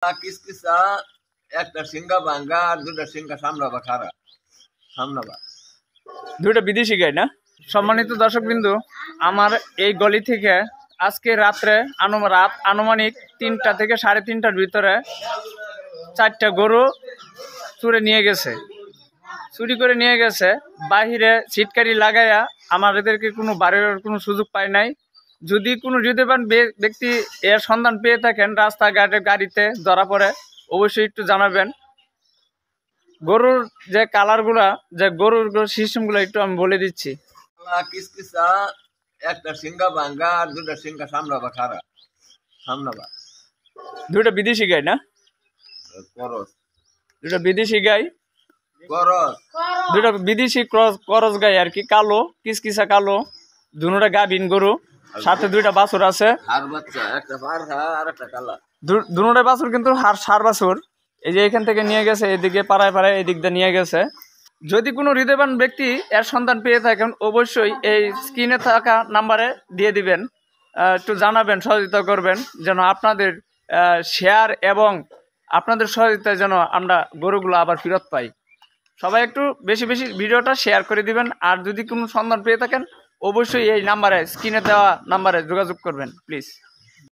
কিসকিসা একটা সিঙ্গা ভাঙ্গা আর দুটা সিঙ্গা সামলাবা খারা সামলাবা দুইটা বিদেশি গাই না। সম্মানিত দর্শকবৃন্দু, আমার এই গলি থেকে আজকে রাত্রে আনুমানিক 3টা থেকে 3:30টার ভিতরে 4টা গরু চুরি করে নিয়ে গেছে। বাহিরে সিটকারি লাগাইয়া আমাদেরকে কোনো বাড়ির কোনো সুযোগ পায় নাই। যদি কোনো হৃদয়বান ব্যক্তি এর সন্ধান পেয়ে থাকেন রাস্তাঘাটে গাড়িতে ধরা পড়ে, অবশ্যই একটু জানাবেন। গরুর যে কালারগুলা, যে গরুর সিস্টেমগুলো একটু আমি বলে দিচ্ছি। কিসকিসা একটা সিঙ্গা ভাঙ্গা আর দুটা সিঙ্গা সামলাবা খারা সামলাবা দুইটা বিদেশি গাই না। করস দুইটা বিদেশি গাই, করস দুইটা বিদেশি করস গাই আর কি, কালো কিসকিসা কালো, দুটোটা গাভিন গরু, সাথে দুইটা বাছুর আছে। আর বাচ্চা একটা পারহা আর একটা কালা, দুটোটা বাছুর কিন্তু সার বাছুর। এই যে এখান থেকে নিয়ে গেছে, এদিকে পাড়ায় এদিক দিয়ে নিয়ে গেছে। যদি কোনো হৃদয়বান ব্যক্তি এর সন্ধান পেয়ে থাকেন অবশ্যই এই স্ক্রিনে থাকা নাম্বারে দিয়ে দিবেন, একটু জানাবেন, সহযোগিতা করবেন যেন আপনাদের শেয়ার এবং আপনাদের সহযোগিতায় যেন আমরা গরুগুলো আবার ফেরত পাই। সবাই একটু বেশি বেশি ভিডিওটা শেয়ার করে দিবেন। আর যদি কোনো সন্ধান পেয়ে থাকেন অবশ্যই এই নাম্বারে, স্ক্রিনে দেওয়া নাম্বারে যোগাযোগ করবেন প্লিজ।